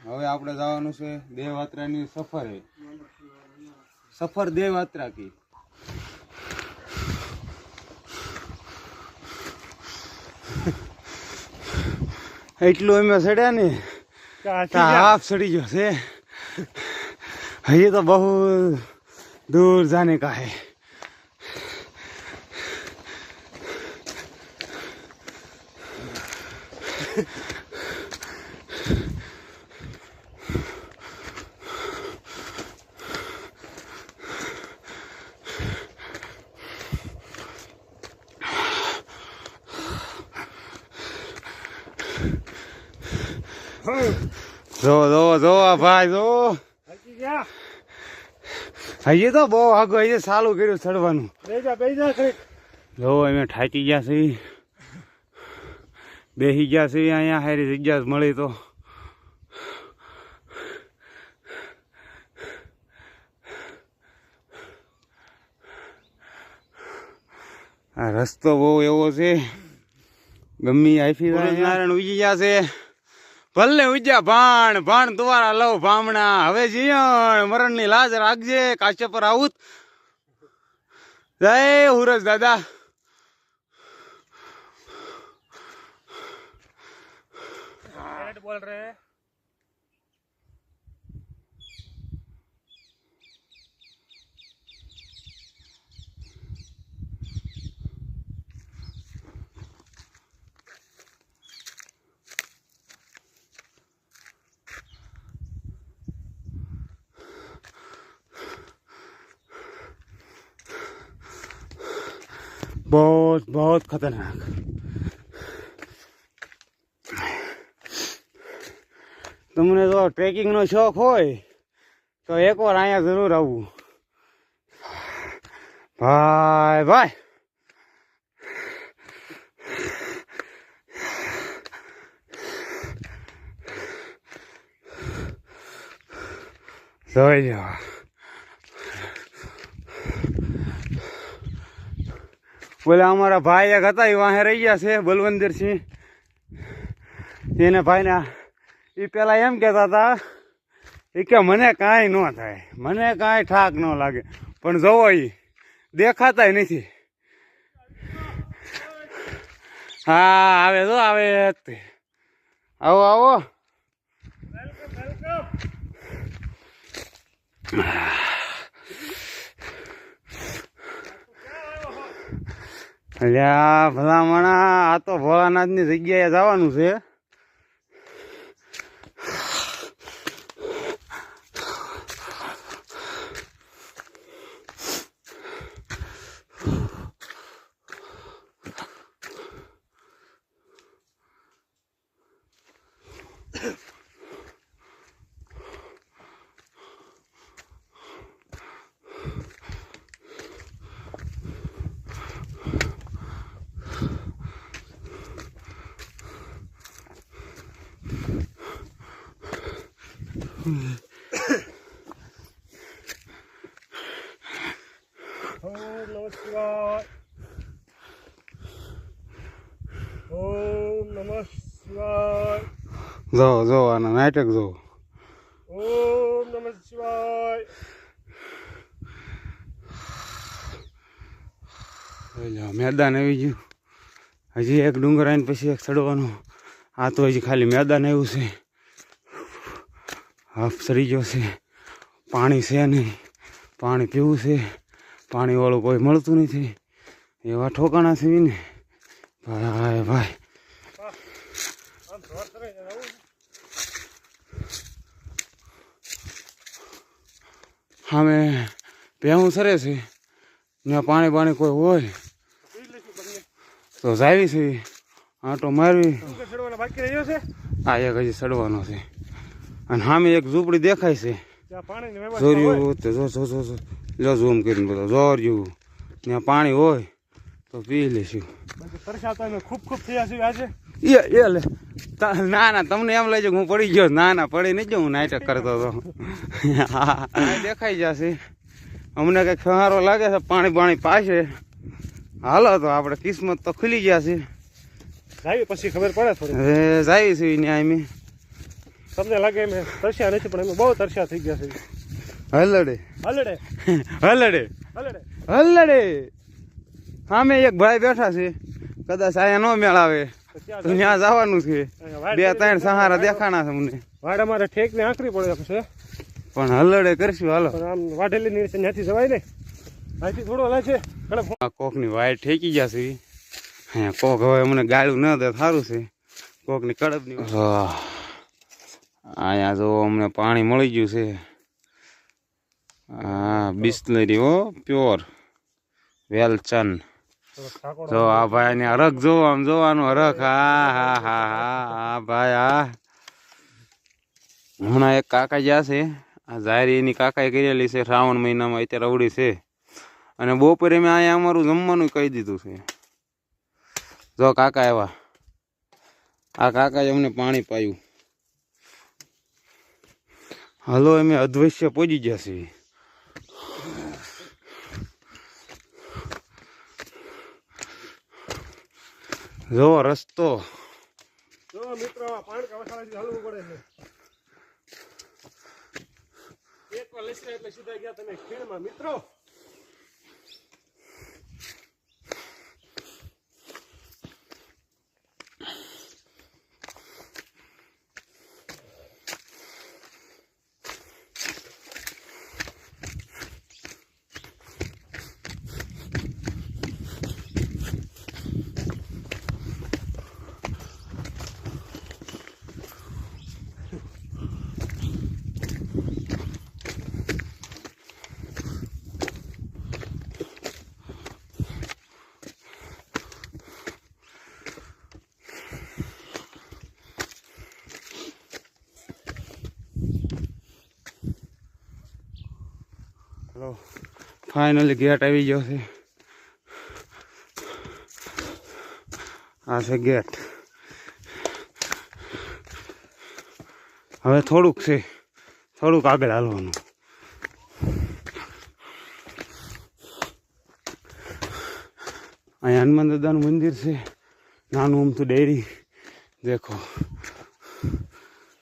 હવે આપણે જવાનું છે દેવયાત્રાની સફરે, સફર દેવયાત્રા કી એટલું અમે ચડ્યા ને હાફ ચડી ગયો છે, હજી તો બહુ दूर जाने का है। जो भाई जो હજી તો બહુ આગળ હજી ચાલુ કર્યું ચડવાનું। જો અમે થાકી ગયા છીએ, બેસી ગયા છીએ અહીંયા સારી જગ્યા મળી તો આ રસ્તો બહુ એવો છે, ગમી આફી નારાયણ ઉજી ગયા છે, ભલે ઉજ્યા ભાણ ભાણ દ્વારા લવ ભામણા, હવે જીયણ મરણ ની લાજ રાખજે કાશ્યપ રાઉત। જય હુરજ દાદા। બોલ રે बहुत बहुत खतरनाक। तुमने तो ट्रेकिंग नो शौक होय तो एक बार आया जरूर आवू भाई भाई। જોઈ લો બોલે અમારા ભાઈ એક હતા એ વાહે રહી ગયા છે બલવંતર સિંહ, એને ભાઈને એ પેલા એમ કહેતા હતા એ કે મને કાંઈ ન થાય, મને કાંઈ ઠાક ન લાગે, પણ જોવો એ દેખાતા નથી। હા આવે તો આવે, આવો આવો। અલ્યા ભલામણા આ તો ભોળાનાથની જગ્યાએ જવાનું છે। ઓમ નમઃ શિવાય, ઓમ નમઃ શિવાય। જો જો આના નાટક જો, ઓમ નમઃ શિવાય। મેદાન આવી ગયું, હજી એક ડુંગર આવીને પછી એક ચડવાનું, આ તો હજી ખાલી મેદાન આવ્યું છે, હાફ ચડી ગયો છે, પાણી છે નહીં, પાણી પીવું છે, પાણી વાળું કોઈ મળતું નથી, એવા ઠોકાણા છે ને ભાઈ ભાઈ। સામે ભેહું સરે છે, ત્યાં પાણી કોઈ હોય તો જાવી છે આંટો મારવી. ચડવાના બાકી રહ્યો છે. આ એક હજી ચડવાનો છે અને સામે એક ઝૂંપડી દેખાય છે. ત્યાં પાણીની વ્યવસ્થા હોય. જોર્યું તો જો ઝૂમ કરીને બધો જોર્યું ત્યાં પાણી હોય તો પી લેશું. બાકી તરસાતા અમે ખૂબ થયા છીએ આજે. એ લે ના ના તમને એમ લાગે હું પડી ગયો. ના ના પડી નહીં ગયો, હું નાટક કરતો હતો. હા દેખાઈ જશે. અમને કંઈક સહારો લાગે છે પાણી પાસે. હાલો તો આપણે કિસ્મત તો ખુલી ગયા છે. જાય પછી ખબર પડે થોડી. હવે જાય છે ત્યાં અમે. તમને લાગે અમે તરસ્યા નથી પણ અમે બહુ તરસ્યા થઈ ગયા છે. હલડે હલડે હલડે હલડે હલડે. સામે એક ભાઈ બેઠા છે, કદાચ આયા નો મેળ આવે તો ત્યાં તો ત્યાં જવાનું છે. 2-3 સહારા દેખાણા છે મને. વાડ અમારે ઠેક ને આખરી પડે છે પણ હલડે કરશું હાલો. પણ આમ વાઢેલી ની ત્યાંથી જવાય ને. અહીંથી થોડો હલે છે. આ કોકની વાઈટ ઠેકી જશે. હા કોક હવે મને ગાળું ન દે સારું છે. કોકની કડબની અહીંયા જો અમને પાણી મળી ગયું છે. હા બિસ્લરી હો પ્યોર વેલચન. જો આ ભાઈ ને હરખ જો આમ જોવાનું હરખ. હા હા હા હા ભાઈ હા. હમણાં એક કાકા જ્યાં છે આ જાહેરી એની કાકાએ કરેલી છે શ્રાવણ મહિનામાં. અત્યારે અવડી છે અને બપોરે મેં અહીંયા અમારું જમવાનું કહી દીધું છે. જો કાકા આવ્યા. આ કાકાએ અમને પાણી પાયું. હાલો અમે અધવશ્ય પહોંચી ગયા છીએ. જો રસ્તો. જો મિત્રો પાણી કવાસાળાથી હલવું પડે છે. એકવાર લસરા એટલે સીધા ગયા તમે ખીણમાં મિત્રો. હલો ફાઇનલી ગેટ આવી ગયો છે. આ છે ગેટ. હવે થોડુંક છે, થોડુંક આગળ હાલવાનું. અહીંયા હનુમાન દાદાનું મંદિર છે, નાનું અમથું ડેરી. દેખો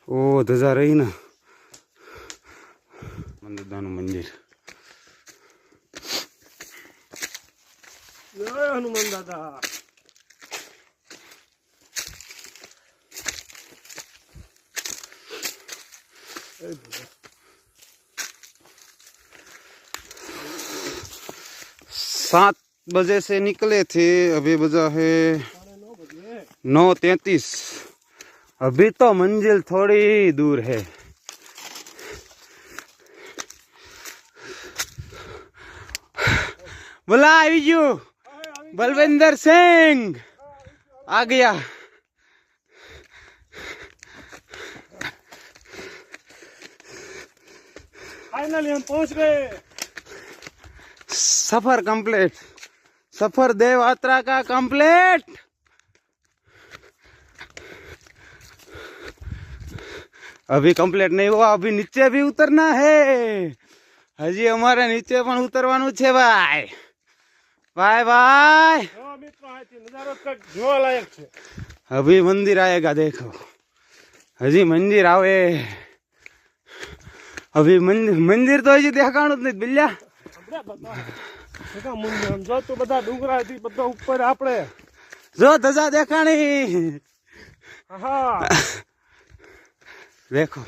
ઓ ધજા રહી ને હનુમાન દાદાનું મંદિર. જય હનુમાન દાદા. सात बजे से निकले थे, अभी बजा है 9:33. अभी तो मंजिल थोड़ी दूर है. बोला आईजू बलविंदर सिंह आ गया. फाइनली हम पहुंच गए. सफर कंप्लीट. सफर देव यात्रा का कंप्लीट. अभी कंप्लीट नहीं हुआ, अभी नीचे भी उतरना है. हजी हमारे नीचे पण उतरवानुं छे भाई. Bye bye. મિત્રો અહીંથી નજારો કંઈક જોવા લાયક છે. अभी मंदिर आएगा देखो. हजी मंदिर आवे. अभी मंदिर तो हजी देखाणुं ज नहीं बिल्ला. જો તું બધા ડુંગરાથી બધા ઉપર આપણે जो धजा देखाणी. હા देखो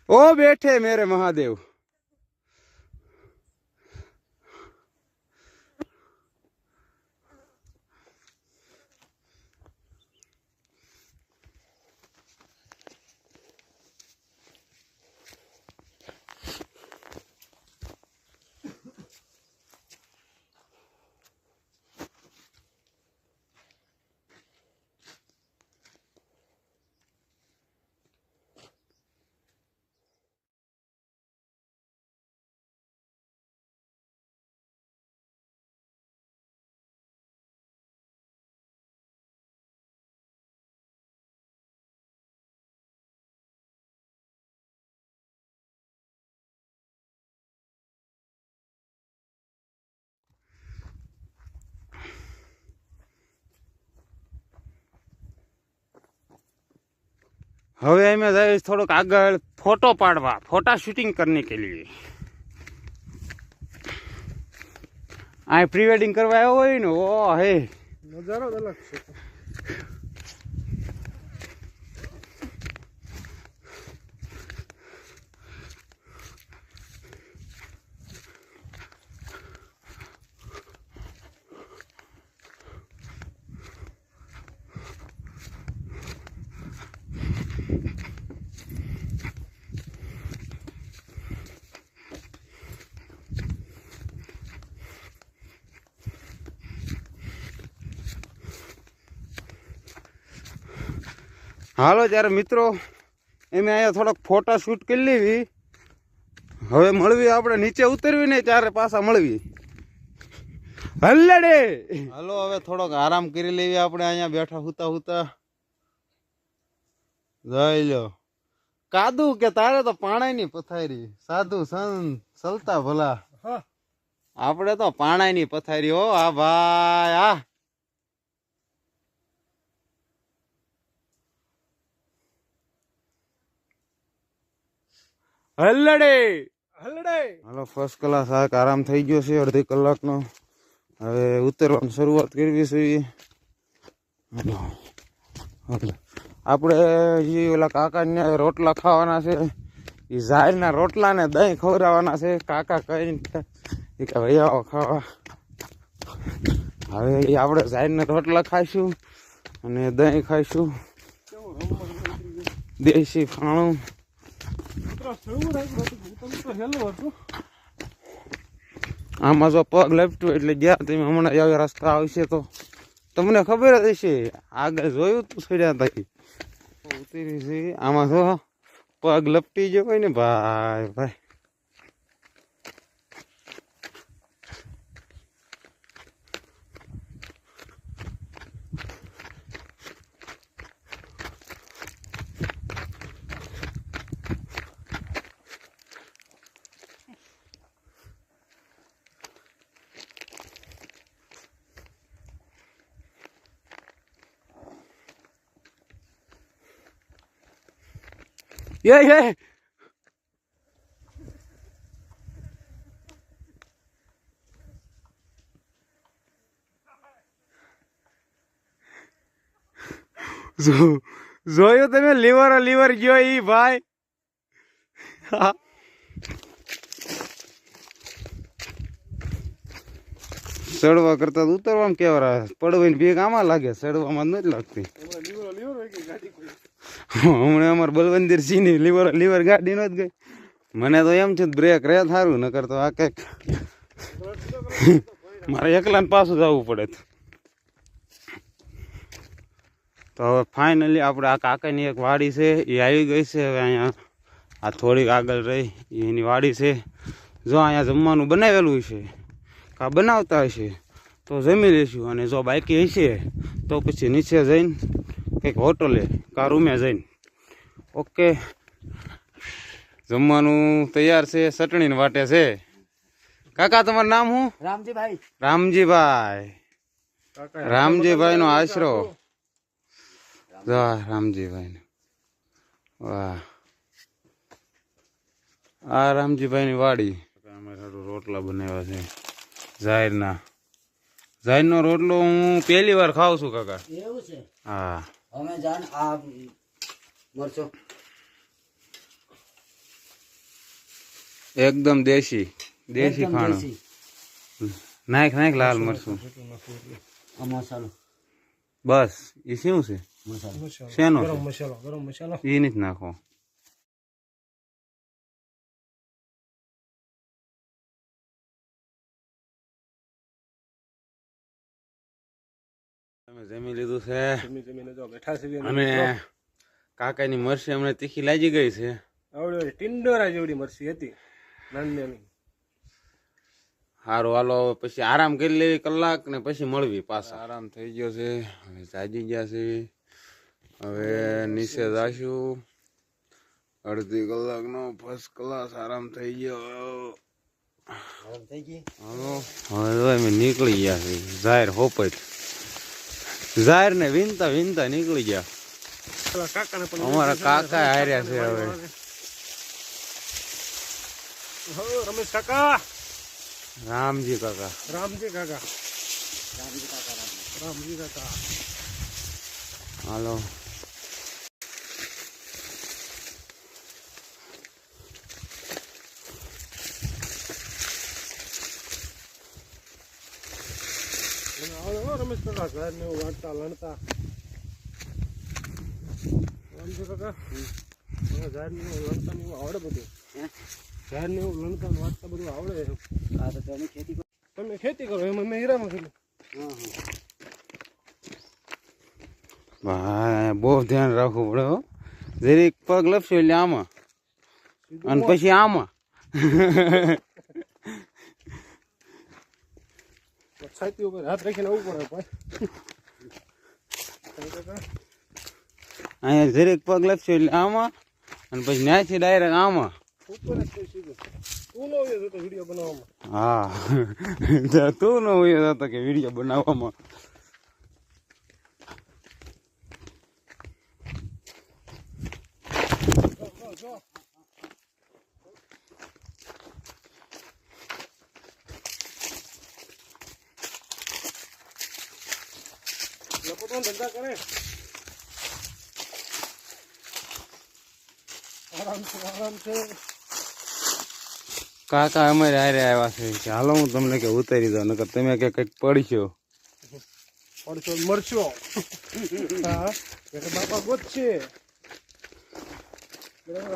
ओ बैठे मेरे महादेव. હવે અમે જઈશ થોડુંક આગળ फोटो पाड़वा, फोटा शूटिंग करने के लिए। आ प्री वेडिंग करवा आयो होय ने ओ हे नजारो अलग छे। हालो त्यारे मित्रों एम अँ थोड़ा फोटा शूट कर लेवी। हवे मळवी आपणे नीचे उतरवी ने त्यारे पाछा मळवी। हल्लडे हालो हवे थोड़ोक आराम करी लेवी आपणे अहींया बैठा हुता हुता। जई लो कादू के तारे तो पाणानी पथारी साधु संत चलता भला। हाँ आपणे तो पाणानी पथारी हो। आ भाई आ हल्लडे हलड़े हालो फर्स्ट क्लास आ आराम थई गयो छे अर्धी कलाकनो। हवे उतरવાની શરૂઆત કરવી છે। આપણે જે ઓલા કાકાને રોટલા ખાવાના છે એ ઝારના રોટલા ને દહીં ખવડાવવાના છે। કાકા કહીને એ કે ભાઈ આવો ખાવા। હવે એ આપણે ઝારના રોટલા ખાઈશું અને દહીં ખાઈશું દેશી ખાણું। આમાં જો પગ લપટ્યું એટલે જ્યાં તમે હમણાં આવ્યા રસ્તા આવશે તો તમને ખબર જ હશે। આગળ જોયું તું સડ્યા હતા ઉતરી છે। આમાં જો પગ લપટી ગયો હોય ને ભાઈ ભાઈ। ये જોયું તમે લીવર લીવર ગયો ઈ ભાઈ। ચડવા કરતા ઉતરવામાં કેવા પડવાની ભેગ આમાં લાગે, ચડવામાં નથી લાગતી। હમણાં અમારે બલવંતર સિંહ ની લીવર લીવર ગાડી નો જ ગઈ। મને તો એમ છે બ્રેક રે થારું નકર તો આ કઈક મારે એકલાને પાછું જવું પડે। તો હવે ફાઇનલી આપણે આ કાકાની એક વાડી છે એ આવી ગઈ છે। હવે અહીંયા આ થોડીક આગળ રહી એની વાડી છે। જો અહીંયા જમવાનું બનાવેલું છે કા બનાવતા હશે તો જમી લઈશું, અને જો બાકી હશે તો પછી નીચે જઈને કંઈક હોટલે કા રૂમે જઈને। ઓકે જમવાનું તૈયાર છે, ચટણી ને વાટે છે। કાકા તમારું નામ શું? રામજીભાઈ। રામજીભાઈ, રામજીભાઈ નો આશરો। રામજીભાઈ ને વાહ, આ રામજીભાઈ ની વાડી। અમે રોટલા બનાવ્યા છે જાહેરના। જાહેરનો રોટલો હું પહેલી વાર ખાઉં છું કાકા। એવું છે? હા અમે જાન આ મરચો એકદમ દેશી દેશી એકદમ ખાણું। દેશી। નાખ નાખ લાલ મરચું આ મસાલો બસ। એ શું છે? મસાલો શેનો છે? ગરમ મસાલો ગરમ મસાલો। એ નથી નાખો। તમે જમી લીધું છે જમી જમીને જો બેઠા છે અને કાકાની મરસી અમને તીખી લાગી ગઈ છે। આવડે ટિંડોરા જેવડી મરસી હતી નાની નાની। સારું હાલો હવે પછી આરામ કરી લેવી કલાક ને પછી મળવી પાછા। આરામ થઈ ગયો છે, હવે જાગી ગયા છે। હવે નીચે જાશું, અડધી કલાકનો ફર્સ્ટ ક્લાસ આરામ થઈ ગયો। થઈ ગઈ। હાલો હવે અમે નીકળી ગયા છે જાહેર હોપટ। જાહેર ને વિનતા વિનતા નીકળી ગયા। પેલા કાકાને પણ અમારા કાકા હાર્યા છે હવે. હો રમેશ કાકા, રામજી કાકા. રામજી કાકા, રામજી કાકા. હાલો. રમેશ કાકા ઘર ને એવું વાંચતા લણતા. રામજી કાકા ઘર ને એવું લણતા ને એવું આવડે બધું. ઘર ને એવું લણતા ને વાંચતા બધું આવડે. આ તો તમે ખેતી કરો. તમે ખેતી કરો એમ અમે હીરામાં ખેતી. ભાઈ બહુ ધ્યાન રાખવું પડે હો. જરીક પગ લપસો એટલે આમાં અને પછી આમાં. છાતી ઉપર હાથ રાખીને આવવું પડે ભાઈ. અહીંયા જરીક પગ લપસો એટલે આમાં અને પછી ન્યાયથી ડાયરેક્ટ આમાં. ઉપર જ થઈ સીધું. તું ન હોય તો વિડીયો બનાવવામાં. હા તું ન હોય તો કે વિડીયો બનાવવામાં. લોકો તો ધંધા કરે આરામ છે. કાકા અમારે હારે આવ્યા છે કે હાલો હું તમને કે ઉતારી દઉં નકર તમે કે કંઈક પડશો. પડશો મરશો. હા એટલે બાપા ગોતશે.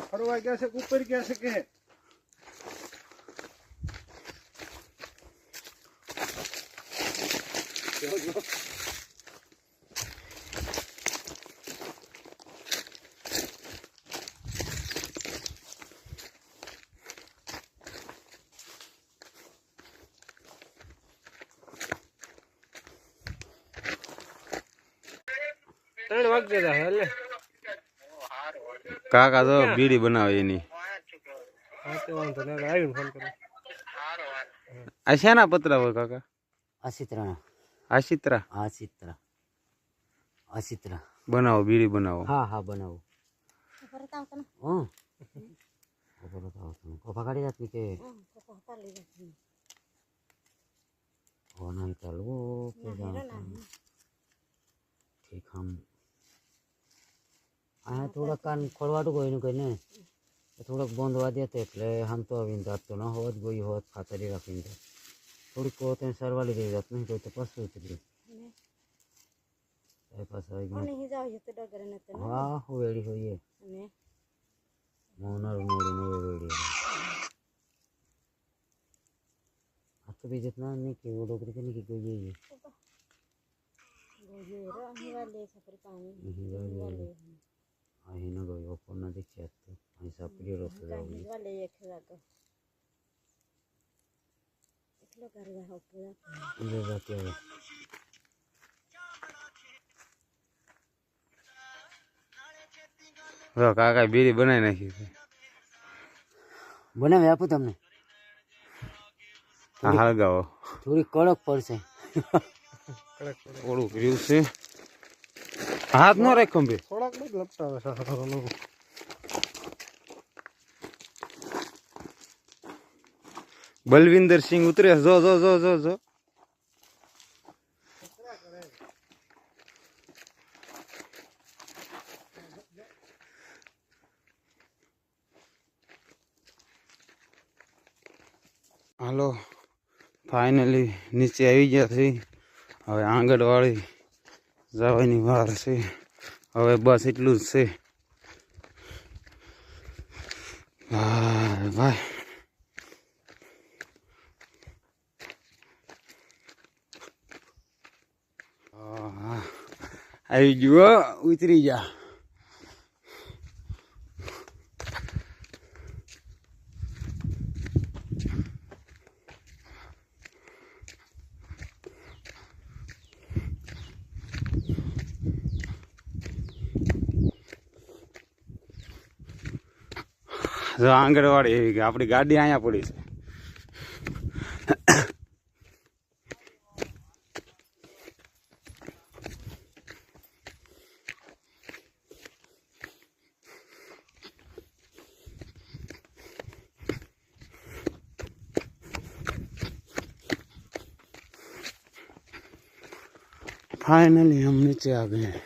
ફરવા ગયા છે ઉપર ગયા છે કે ત્રણ વાગે જાય એટલે કાકા તો બીડી બનાવે એની. હા તે વાંધો નહીં આવીને ફોન કરો. આ શેના પતરા હોય કાકા? આશિત્રા. આશિત્રા આશિત્રા. આશિત્રા બનાવો, બીડી બનાવો. હા હા બનાવો. હા કોફા કાઢી જાત કે ઓનમ ચાલુ કે ઠીક હમ આ થોડાક કાન ખોલવાટું કોઈનું કઈ ને થોડોક બોંધવા દેતો એટલે આમ તો આવીને જાતો ન હોત ગઈ હોત ખાતરી રાખીને થોડીક કોત સરવાલી દઈ જાત નહીં તો પસું ઉતરી હા હું વેડી હોઈએ મોનર મોડી નો વેડી આ તો બીજે ના નહીં કે वो डोकरी के नहीं कि कोई ये અહીં ન ગયો ઓપર નથી ચેક અહીં સાપડી રસ્તો જાવી કાકા બીડી બનાવી નાખી છે. બનાવી આપું તમને હા હળગાવો. થોડી કડક પડશે થોડુંક રહ્યું છે. હાથ ન રાખો ભાઈ. થોડાક બહુ લપટાવે છે. બલવિંદર સિંહ ઉતરે. જો જો જો જો જો હાલો ફાઇનલી નીચે આવી ગયા છે. હવે આંગણવાડી જવાની વાર છે. હવે બસ એટલું જ છે. ભાઈ ભાઈ આવી ગયો. ઉતરી જા. આંગણવાડી એવી કે આપણી ગાડી અહીંયા પડી છે. फाइनली हम नीचे आ गए हैं।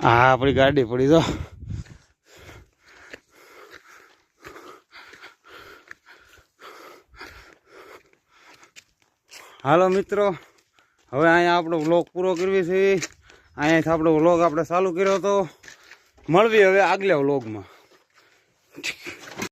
हाँ अपनी गाड़ी पड़ी तो हालो मित्रों હવે અહીંયા આપણો વ્લોગ પૂરો કરવી છે। અહીંયાથી આપણો વ્લોગ આપણે ચાલુ કર્યો તો મળવી હવે આગલા વ્લોગમાં।